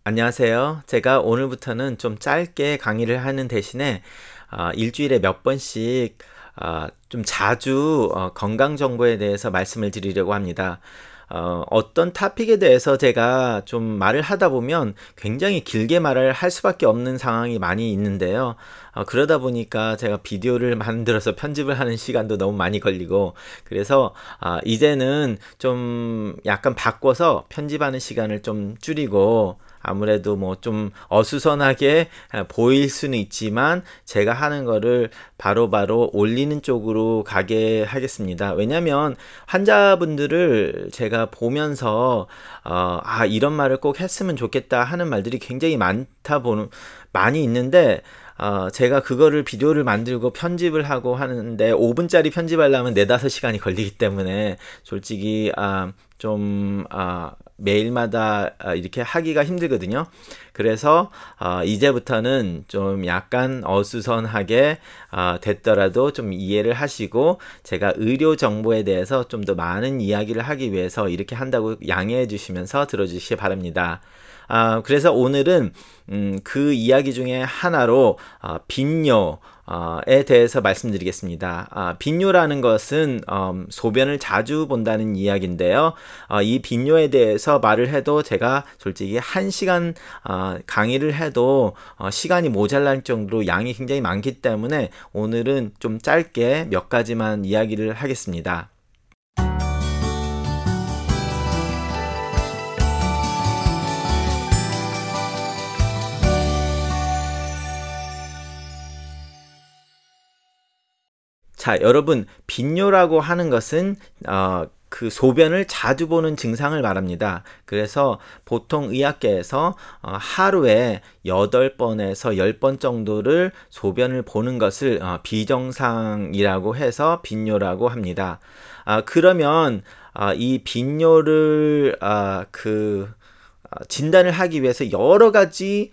안녕하세요. 제가 오늘부터는 좀 짧게 강의를 하는 대신에 일주일에 몇 번씩 좀 자주 건강 정보에 대해서 말씀을 드리려고 합니다. 어떤 토픽에 대해서 제가 좀 말을 하다 보면 굉장히 길게 말을 할 수밖에 없는 상황이 많이 있는데요. 그러다 보니까 제가 비디오를 만들어서 편집을 하는 시간도 너무 많이 걸리고, 그래서 이제는 좀 약간 바꿔서 편집하는 시간을 좀 줄이고, 아무래도 뭐 좀 어수선하게 보일 수는 있지만 제가 하는 거를 바로바로 올리는 쪽으로 가게 하겠습니다. 왜냐면 환자분들을 제가 보면서 이런 말을 꼭 했으면 좋겠다 하는 말들이 굉장히 많이 있는데, 제가 그거를 비디오를 만들고 편집을 하고 하는데 5분짜리 편집하려면 4, 5시간이 걸리기 때문에 솔직히 매일마다 이렇게 하기가 힘들거든요. 그래서 이제부터는 좀 약간 어수선하게 됐더라도 좀 이해를 하시고, 제가 의료 정보에 대해서 좀 더 많은 이야기를 하기 위해서 이렇게 한다고 양해해 주시면서 들어주시기 바랍니다. 그래서 오늘은 그 이야기 중에 하나로 빈뇨에 대해서 말씀드리겠습니다. 빈뇨라는 것은 소변을 자주 본다는 이야기인데요. 이 빈뇨에 대해서 말을 해도 제가 솔직히 1시간 강의를 해도 시간이 모자랄 정도로 양이 굉장히 많기 때문에 오늘은 좀 짧게 몇 가지만 이야기를 하겠습니다. 자, 여러분, 빈뇨라고 하는 것은 그 소변을 자주 보는 증상을 말합니다. 그래서 보통 의학계에서 하루에 8번에서 10번 정도를 소변을 보는 것을 비정상이라고 해서 빈뇨라고 합니다. 그러면 이 빈뇨를 진단을 하기 위해서 여러 가지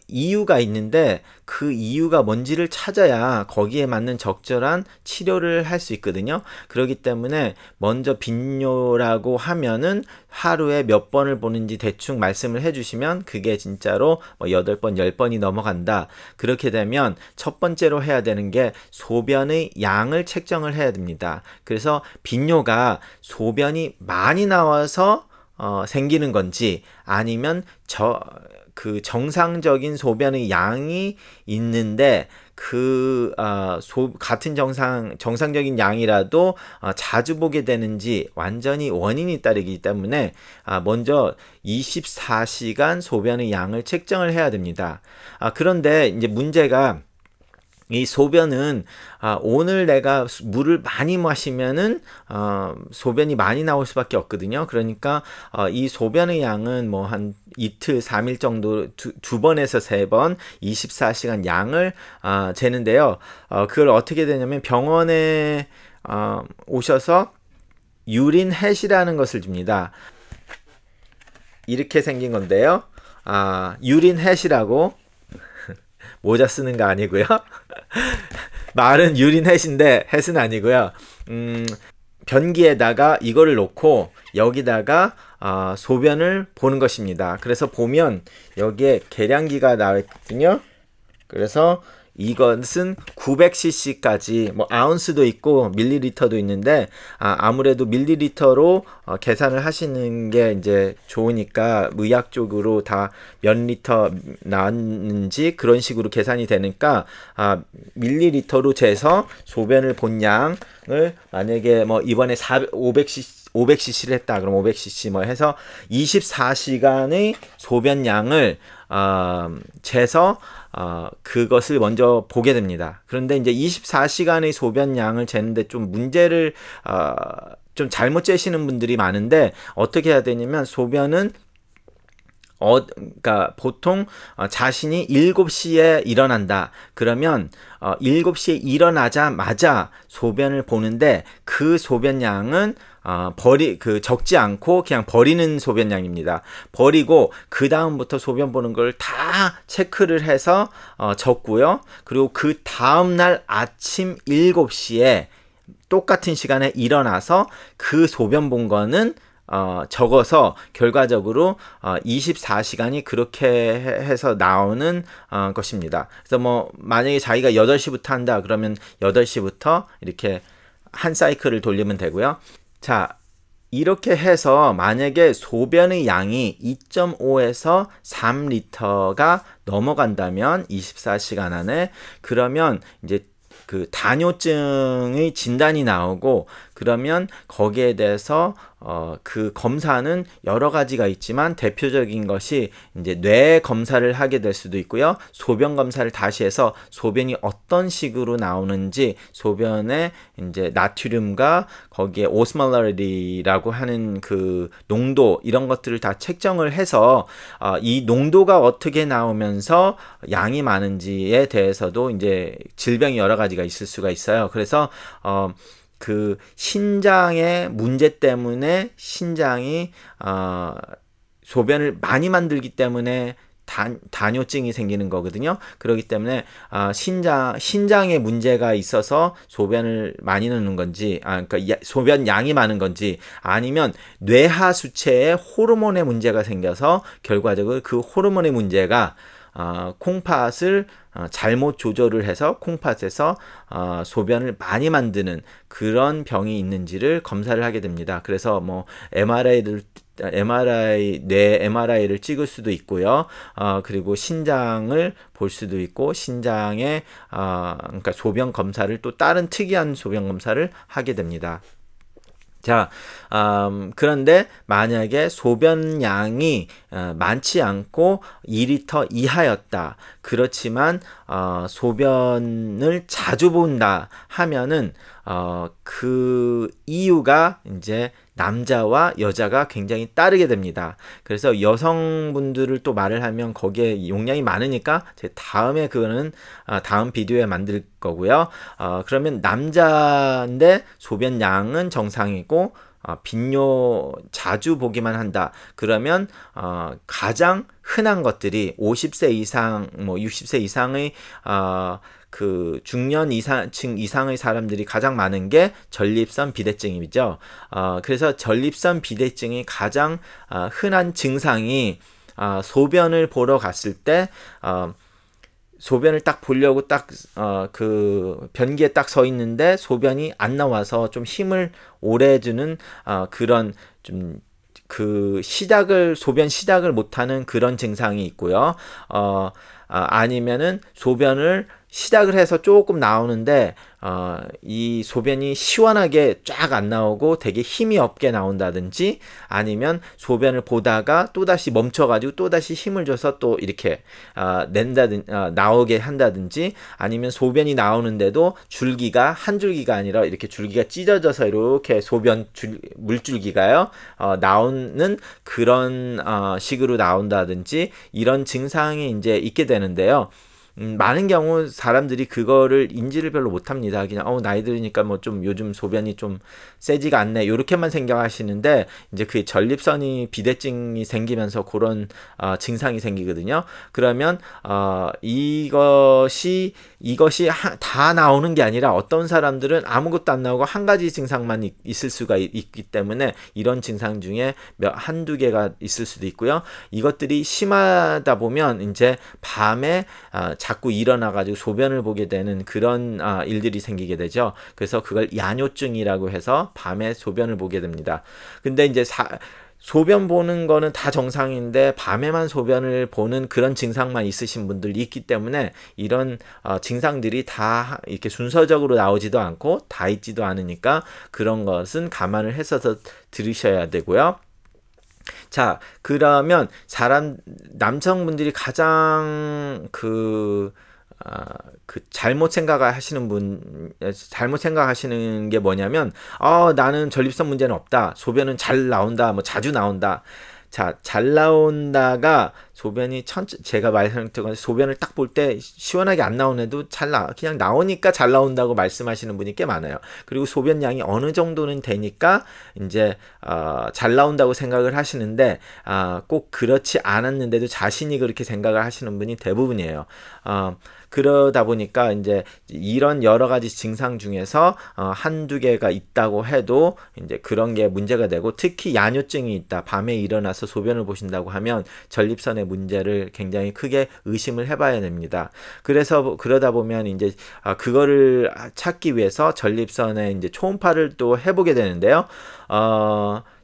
이유가 있는데, 그 이유가 뭔지를 찾아야 거기에 맞는 적절한 치료를 할 수 있거든요. 그렇기 때문에 먼저 빈뇨라고 하면은 하루에 몇 번을 보는지 대충 말씀을 해주시면 그게 진짜로 8번, 10번이 넘어간다. 그렇게 되면 첫 번째로 해야 되는 게 소변의 양을 책정을 해야 됩니다. 그래서 빈뇨가 소변이 많이 나와서 생기는 건지, 아니면 정상적인 소변의 양이 있는데 같은 정상적인 양이라도 자주 보게 되는지 완전히 원인이 따르기 때문에 먼저 24시간 소변의 양을 책정을 해야 됩니다. 그런데 이제 문제가, 이 소변은 오늘 내가 물을 많이 마시면은 소변이 많이 나올 수밖에 없거든요. 그러니까 이 소변의 양은 뭐 한 이틀, 3일 정도 두 번에서 3번 24시간 양을 재는데요. 그걸 어떻게 되냐면 병원에 오셔서 유린 햇이라는 것을 줍니다. 이렇게 생긴 건데요. 유린 햇이라고, 모자 쓰는 거 아니고요. 말은 유린 햇인데 햇은 아니고요. 변기에다가 이거를 놓고 여기다가 소변을 보는 것입니다. 그래서 보면 여기에 계량기가 나와 있거든요. 그래서 이것은 900cc까지, 뭐 아운스도 있고 밀리리터도 있는데 아무래도 밀리리터로 계산을 하시는 게 이제 좋으니까, 의학적으로 다 몇 리터 나왔는지 그런 식으로 계산이 되니까 밀리리터로 재서 소변을 본 양을, 만약에 뭐 이번에 500cc를 했다 그럼 500cc 뭐 해서 24시간의 소변량을 재서 그것을 먼저 보게 됩니다. 그런데 이제 24시간의 소변량을 재는데 좀 문제를 좀 잘못 재시는 분들이 많은데, 어떻게 해야 되냐면 소변은 그러니까 보통 자신이 7시에 일어난다. 그러면 7시에 일어나자마자 소변을 보는데, 그 소변량은 적지 않고 그냥 버리는 소변량입니다. 버리고 그 다음부터 소변 보는 걸 다 체크를 해서 적고요. 그리고 그 다음날 아침 7시에 똑같은 시간에 일어나서 그 소변 본 거는 적어서 결과적으로 24시간이 그렇게 해서 나오는 것입니다. 그래서 뭐 만약에 자기가 8시부터 한다 그러면 8시부터 이렇게 한 사이클을 돌리면 되고요. 자, 이렇게 해서 만약에 소변의 양이 2.5에서 3리터가 넘어간다면 24시간 안에, 그러면 이제 그 다뇨증의 진단이 나오고, 그러면 거기에 대해서 그 검사는 여러 가지가 있지만 대표적인 것이 이제 뇌 검사를 하게 될 수도 있고요. 소변 검사를 다시 해서 소변이 어떤 식으로 나오는지, 소변에 이제 나트륨과 거기에 오스몰라리티라고 하는 그 농도, 이런 것들을 다 책정을 해서 이 농도가 어떻게 나오면서 양이 많은지에 대해서도 이제 질병이 여러 가지가 있을 수가 있어요. 그래서 그 신장의 문제 때문에 신장이 소변을 많이 만들기 때문에 다뇨증이 생기는 거거든요. 그렇기 때문에 신장에 문제가 있어서 소변을 많이 넣는 건지, 그러니까 소변 양이 많은 건지, 아니면 뇌하 수체에 호르몬의 문제가 생겨서 결과적으로 그 호르몬의 문제가 콩팥을 잘못 조절을 해서 콩팥에서 소변을 많이 만드는 그런 병이 있는지를 검사를 하게 됩니다. 그래서 뭐 뇌 MRI를 찍을 수도 있고요. 그리고 신장을 볼 수도 있고, 신장의 그러니까 소변 검사를, 또 다른 특이한 소변 검사를 하게 됩니다. 자, 그런데 만약에 소변량이 많지 않고 2리터 이하였다. 그렇지만 소변을 자주 본다 하면은 그 이유가 이제 남자와 여자가 굉장히 다르게 됩니다. 그래서 여성분들을 또 말을 하면 거기에 용량이 많으니까 제 다음에 그거는 다음 비디오에 만들 거고요. 그러면 남자인데 소변량은 정상이고 빈뇨 자주 보기만 한다. 그러면 가장 흔한 것들이 50세 이상, 뭐 60세 이상의 그 중년 층 이상의 사람들이 가장 많은 게 전립선 비대증이죠. 그래서 전립선 비대증이 가장 흔한 증상이, 소변을 보러 갔을 때 소변을 딱 보려고 딱 그 변기에 딱 서 있는데 소변이 안 나와서 좀 힘을 오래 주는 그런 좀 그 소변 시작을 못하는 그런 증상이 있고요. 아니면은 소변을 시작을 해서 조금 나오는데 이 소변이 시원하게 쫙 안 나오고 되게 힘이 없게 나온다든지, 아니면 소변을 보다가 또다시 멈춰가지고 또다시 힘을 줘서 또 이렇게 나오게 한다든지, 아니면 소변이 나오는데도 줄기가 한 줄기가 아니라 이렇게 줄기가 찢어져서 이렇게 물줄기가요 나오는 그런 식으로 나온다든지, 이런 증상이 이제 있게 되는데요. 많은 경우 사람들이 그거를 인지를 별로 못합니다. 그냥 나이 들으니까 뭐 좀 요즘 소변이 좀 세지가 않네, 요렇게만 생각하시는데, 이제 그 전립선이 비대증이 생기면서 그런 증상이 생기거든요. 그러면 이것이 다 나오는 게 아니라 어떤 사람들은 아무것도 안 나오고 한 가지 증상만 있을 수가 있기 때문에 이런 증상 중에 한두 개가 있을 수도 있고요. 이것들이 심하다 보면 이제 밤에 자꾸 일어나가지고 소변을 보게 되는 그런 일들이 생기게 되죠. 그래서 그걸 야뇨증이라고 해서 밤에 소변을 보게 됩니다. 근데 이제 소변 보는 거는 다 정상인데 밤에만 소변을 보는 그런 증상만 있으신 분들이 있기 때문에, 이런 증상들이 다 이렇게 순서적으로 나오지도 않고 다 있지도 않으니까 그런 것은 감안을 해서 들으셔야 되고요. 자, 그러면 남성분들이 가장 잘못 생각하시는 게 뭐냐면, 나는 전립선 문제는 없다, 소변은 잘 나온다, 뭐 자주 나온다. 자, 잘 나온다가 소변이 제가 말씀드린 것처럼 소변을 딱 볼 때 시원하게 안 나오는데도 그냥 나오니까 잘 나온다고 말씀하시는 분이 꽤 많아요. 그리고 소변량이 어느 정도는 되니까 이제 잘 나온다고 생각을 하시는데 꼭 그렇지 않았는데도 자신이 그렇게 생각을 하시는 분이 대부분이에요. 그러다 보니까 이제 이런 여러 가지 증상 중에서 한두 개가 있다고 해도 이제 그런 게 문제가 되고, 특히 야뇨증이 있다, 밤에 일어나서 소변을 보신다고 하면 전립선의 문제를 굉장히 크게 의심을 해봐야 됩니다. 그래서 그러다 보면 이제 그거를 찾기 위해서 전립선에 이제 초음파를 또 해보게 되는데요.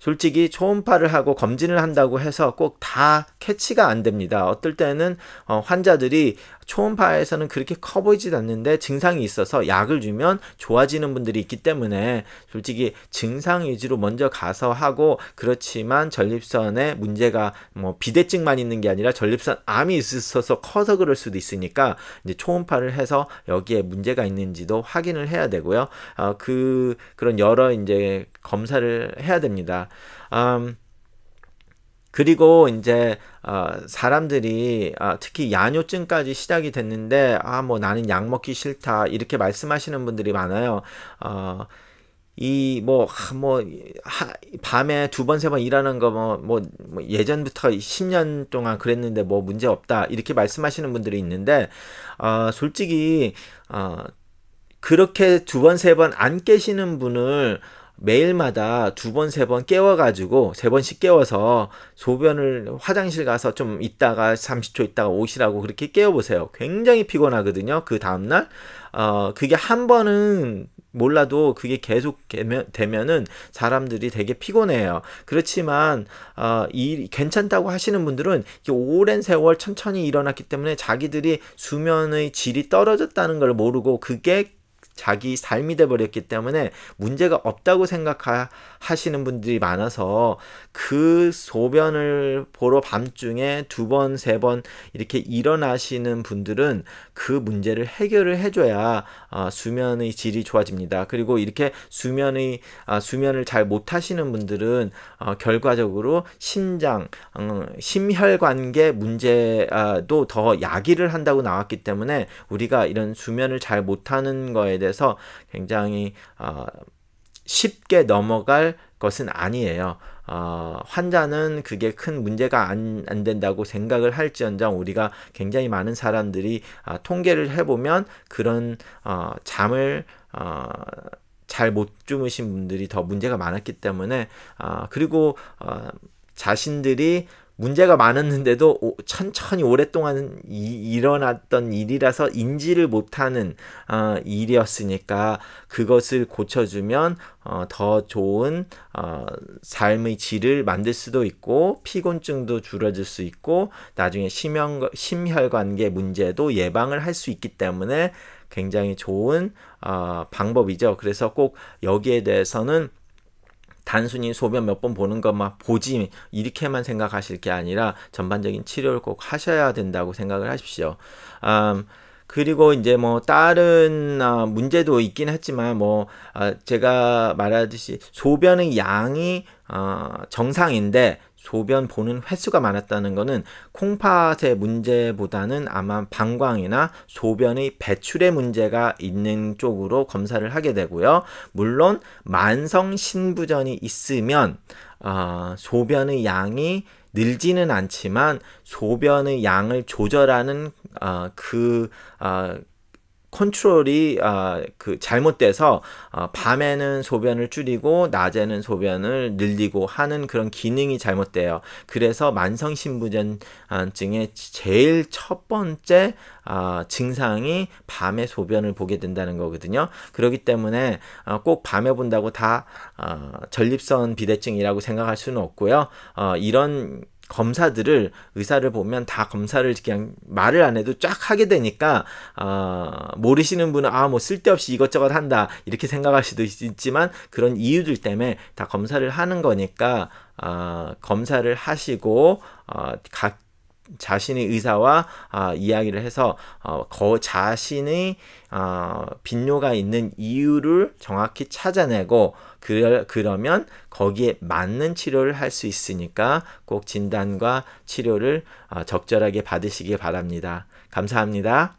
솔직히 초음파를 하고 검진을 한다고 해서 꼭 다 캐치가 안 됩니다. 어떨 때는 환자들이 초음파에서는 그렇게 커 보이지 않는데 증상이 있어서 약을 주면 좋아지는 분들이 있기 때문에 솔직히 증상 위주로 먼저 가서 하고, 그렇지만 전립선에 문제가 뭐 비대증만 있는 게 아니라 전립선 암이 있어서 커서 그럴 수도 있으니까 이제 초음파를 해서 여기에 문제가 있는지도 확인을 해야 되고요. 그런 여러 이제 검사를 해야 됩니다. 그리고 이제 사람들이 특히 야뇨증까지 시작이 됐는데 뭐 나는 약 먹기 싫다 이렇게 말씀하시는 분들이 많아요. 밤에 두 번, 세 번 일하는 거 예전부터 10년 동안 그랬는데 뭐 문제 없다 이렇게 말씀하시는 분들이 있는데, 솔직히 그렇게 두 번, 세 번 안 깨시는 분을 매일마다 두 번, 세 번 깨워가지고, 세 번씩 깨워서 소변을 화장실 가서 좀 있다가 30초 있다가 오시라고 그렇게 깨워보세요. 굉장히 피곤하거든요. 그 다음날. 그게 한 번은 몰라도 그게 계속 되면은 사람들이 되게 피곤해요. 그렇지만 괜찮다고 하시는 분들은 오랜 세월 천천히 일어났기 때문에 자기들이 수면의 질이 떨어졌다는 걸 모르고 그게 자기 삶이 돼버렸기 때문에 문제가 없다고 생각하시는 분들이 많아서, 그 소변을 보러 밤중에 두 번, 세 번 이렇게 일어나시는 분들은 그 문제를 해결을 해줘야 수면의 질이 좋아집니다. 그리고 이렇게 수면을 잘 못하시는 분들은 결과적으로 심장, 심혈관계 문제도 더 야기를 한다고 나왔기 때문에 우리가 이런 수면을 잘 못하는 거에 대해서 굉장히 쉽게 넘어갈 것은 아니에요. 환자는 그게 큰 문제가 안 된다고 생각을 할지언정, 우리가 굉장히 많은 사람들이 통계를 해보면 그런 잠을 잘 못 주무신 분들이 더 문제가 많았기 때문에, 그리고 자신들이 문제가 많았는데도 천천히 오랫동안 일어났던 일이라서 인지를 못하는 일이었으니까 그것을 고쳐주면 더 좋은 삶의 질을 만들 수도 있고, 피곤증도 줄어들 수 있고, 나중에 심혈관계 문제도 예방을 할 수 있기 때문에 굉장히 좋은 방법이죠. 그래서 꼭 여기에 대해서는 단순히 소변 몇 번 보는 것만 보지 이렇게만 생각하실 게 아니라 전반적인 치료를 꼭 하셔야 된다고 생각을 하십시오. 그리고 이제 뭐 다른 문제도 있긴 했지만 제가 말하듯이 소변의 양이 정상인데 소변 보는 횟수가 많았다는 것은 콩팥의 문제보다는 아마 방광이나 소변의 배출의 문제가 있는 쪽으로 검사를 하게 되고요. 물론 만성 신부전이 있으면 소변의 양이 늘지는 않지만 소변의 양을 조절하는 컨트롤이 잘못돼서 밤에는 소변을 줄이고 낮에는 소변을 늘리고 하는 그런 기능이 잘못돼요. 그래서 만성신부전증의 제일 첫 번째 증상이 밤에 소변을 보게 된다는 거거든요. 그렇기 때문에 꼭 밤에 본다고 다 전립선 비대증이라고 생각할 수는 없고요. 이런 검사들을, 의사를 보면 다 검사를 그냥 말을 안 해도 쫙 하게 되니까 모르시는 분은 뭐 쓸데없이 이것저것 한다 이렇게 생각할 수도 있지만, 그런 이유들 때문에 다 검사를 하는 거니까 검사를 하시고 각 자신의 의사와 이야기를 해서 자신의 빈뇨가 있는 이유를 정확히 찾아내고, 그러면 거기에 맞는 치료를 할 수 있으니까 꼭 진단과 치료를 적절하게 받으시기 바랍니다. 감사합니다.